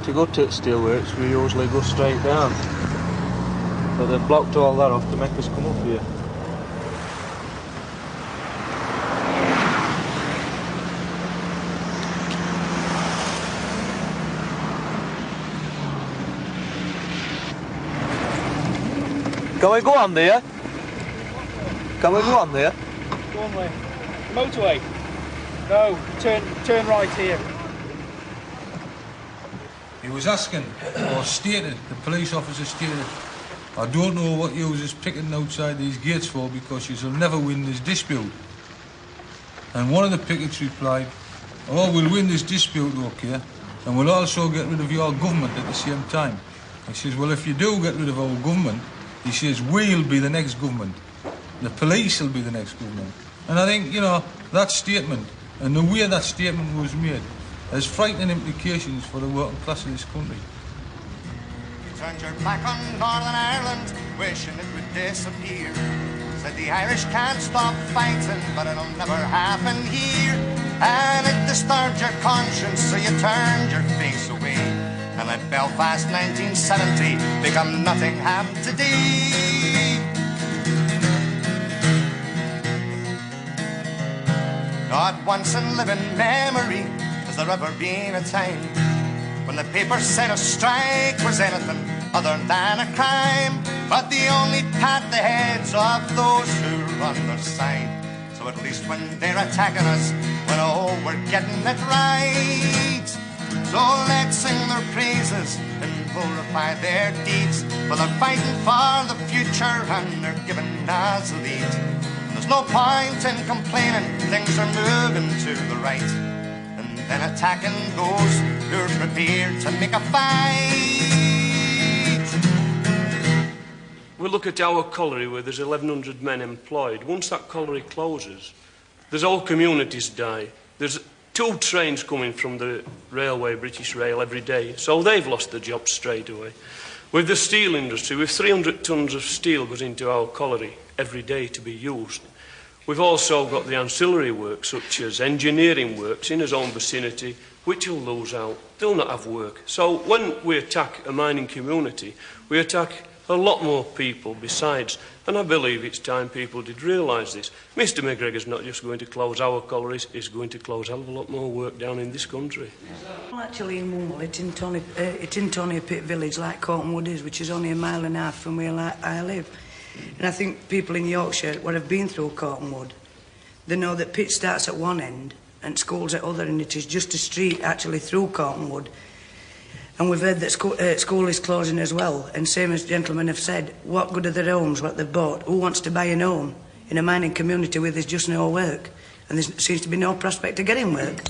to go to the steelworks, we usually go straight down. But they've blocked all that off to make us come up here. Can we go on there? Can we go on there? Go on where? Motorway? No, turn right here. He was asking, or stated, the police officer stated, I don't know what you is picketing outside these gates for because you'll never win this dispute. And one of the pickets replied, oh, we'll win this dispute, okay, and we'll also get rid of your government at the same time. He says, well, if you do get rid of our government, he says, we'll be the next government. The police will be the next government. And I think, you know, that statement and the way that statement was made has frightening implications for the working class of this country. You turned your back on Northern Ireland, wishing it would disappear. Said the Irish can't stop fighting, but it'll never happen here. And it disturbed your conscience, so you turned your face away. And let Belfast 1970 become nothing happened today. Not once in living memory has there ever been a time when the paper said a strike was anything other than a crime, but they only pat the heads of those who run their side. So at least when they're attacking us, well, oh, we're getting it right. So let's sing their praises and glorify their deeds, for they're fighting for the future and they're giving us a lead. There's no point in complaining, things are moving to the right, and then attacking those who're prepared to make a fight. We look at our colliery where there's 1,100 men employed. Once that colliery closes, there's whole communities die. There's 2 trains coming from the railway, British Rail, every day, so they've lost their jobs straight away. With the steel industry, with 300 tonnes of steel goes into our colliery every day to be used. We've also got the ancillary work, such as engineering works in his own vicinity, which will lose out. They'll not have work. So when we attack a mining community, we attack a lot more people besides. And I believe it's time people did realise this. Mr McGregor's not just going to close our collieries, he's going to close a hell of a lot more work down in this country. Well, actually in Woomble, it's in Tony Pit village like Cottonwood is, which is only 1.5 miles from where I live. And I think people in Yorkshire would have been through Cottonwood. They know that Pit starts at one end and school's at other, and it is just a street actually through Cottonwood. And we've heard that school is closing as well. And same as gentlemen have said, what good are their homes, what they've bought? Who wants to buy an home in a mining community where there's just no work? And there seems to be no prospect of getting work.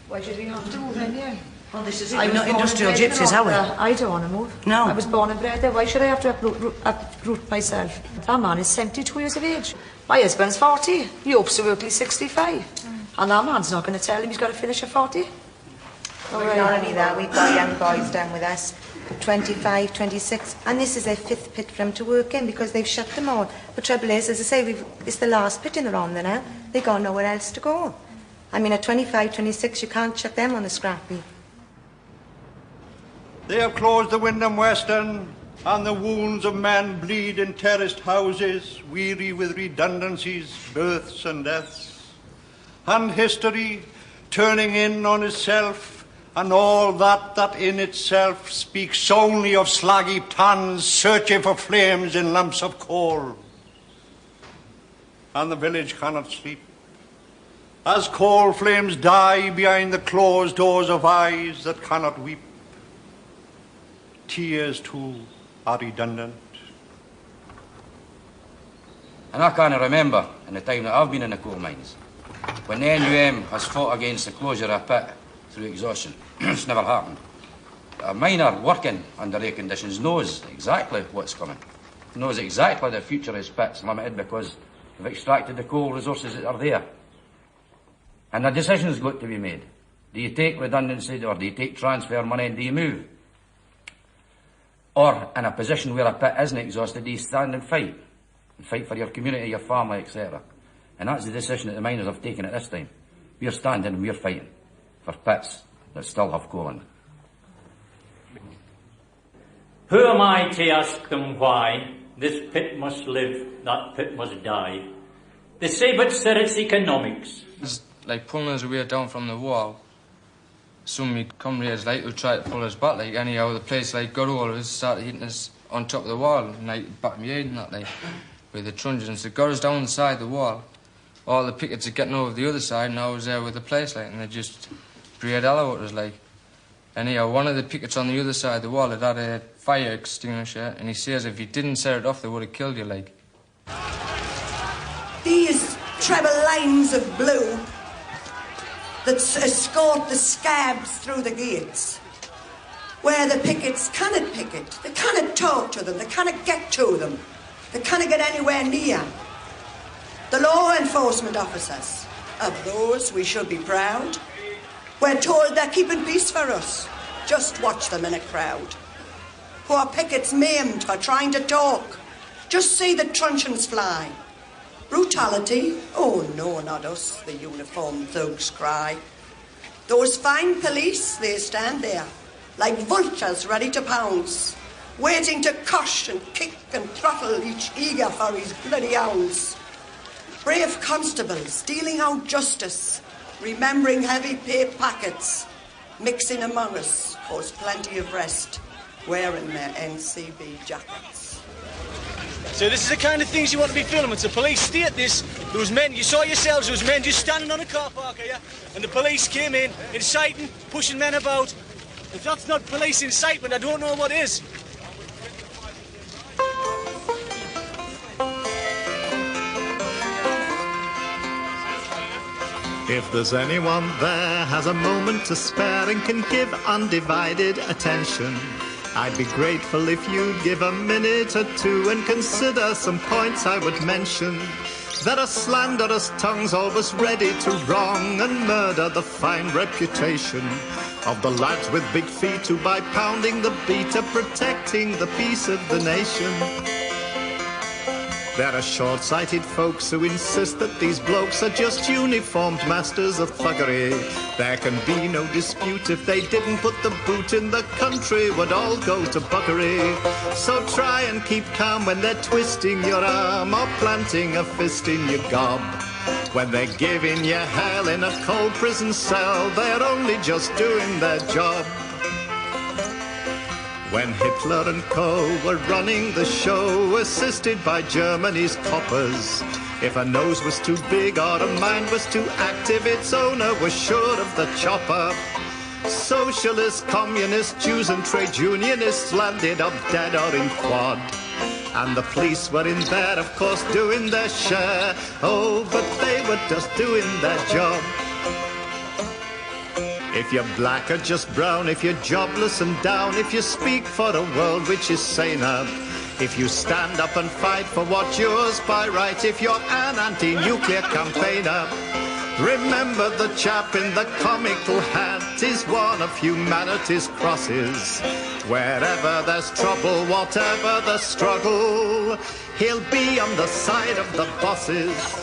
Why should we have to move in here? Well, this is it. We're not industrial gypsies, are we? I don't want to move. No. I was born and bred there. Why should I have to uproot myself? That man is 72 years of age. My husband's 40. He hopes to work till he's 65. And that man's not going to tell him he's got to finish at 40. Well, not only that, we've got young boys down with us, 25, 26, and this is their 5th pit for them to work in because they've shut them all. The trouble is, as I say, it's the last pit in the Rhondda now. They've got nowhere else to go. I mean, at 25, 26, you can't chuck them on the scrappy. They have closed the Wyndham Western, and the wounds of men bleed in terraced houses, weary with redundancies, births and deaths. And history, turning in on itself, and all that in itself speaks only of slaggy tans searching for flames in lumps of coal. And the village cannot sleep. As coal flames die behind the closed doors of eyes that cannot weep, tears too are redundant. And I can't remember in the time that I've been in the coal mines when the NUM has fought against the closure of a pit through exhaustion. It's never happened. A miner working under their conditions knows exactly what's coming, knows exactly the future of his pit's limited because they've extracted the coal resources that are there. And a decision's got to be made. Do you take redundancy or do you take transfer money and do you move? Or in a position where a pit isn't exhausted, do you stand and fight? And fight for your community, your family, etc. And that's the decision that the miners have taken at this time. We're standing and we're fighting for pits that still have coal in them. Who am I to ask them why? This pit must live, that pit must die. They say but sir, it's economics. It's like pulling us away down from the wall. Some of my comrades like to try to pull us back, like anyhow the place like got all of us, started hitting us on top of the wall and like back me head and that like with the truncheons. They got us down the side of the wall. All the pickets are getting over the other side and I was there with the place like and they just breathed hell out of us like. Anyhow, one of the pickets on the other side of the wall had a fire extinguisher and he says if you didn't set it off they would have killed you like. These treble lines of blue that escort the scabs through the gates, where the pickets cannot picket, they cannot talk to them, they cannot get to them, they cannot get anywhere near. The law enforcement officers, of those we should be proud, we're told they're keeping peace for us. Just watch them in a crowd. Poor pickets maimed for trying to talk. Just see the truncheons fly. Brutality? Oh no, not us, the uniformed thugs cry. Those fine police, they stand there, like vultures ready to pounce, waiting to cush and kick and throttle each eager for his bloody ounce. Brave constables dealing out justice, remembering heavy pay packets, mixing among us, cause plenty of rest, wearing their NCB jackets. So this is the kind of things you want to be filming. So police state this. There was men, you saw yourselves, there was men just standing on a car park here, and the police came in, inciting, pushing men about. If that's not police incitement, I don't know what is. If there's anyone there has a moment to spare and can give undivided attention, I'd be grateful if you'd give a minute or two and consider some points I would mention. There are slanderous tongues always ready to wrong and murder the fine reputation of the lads with big feet who by pounding the beat are protecting the peace of the nation. There are short-sighted folks who insist that these blokes are just uniformed masters of thuggery. There can be no dispute if they didn't put the boot in the country would all go to buggery. So try and keep calm when they're twisting your arm or planting a fist in your gob. When they're giving you hell in a cold prison cell, they're only just doing their job. When Hitler and co. were running the show, assisted by Germany's coppers, if a nose was too big or a mind was too active, its owner was sure of the chopper. Socialists, communists, Jews and trade unionists landed up dead or in quad. And the police were in there, of course, doing their share. Oh, but they were just doing their job. If you're black or just brown, if you're jobless and down, if you speak for a world which is saner, if you stand up and fight for what's yours by right, if you're an anti-nuclear campaigner, remember the chap in the comical hat is one of humanity's crosses. Wherever there's trouble, whatever the struggle, he'll be on the side of the bosses.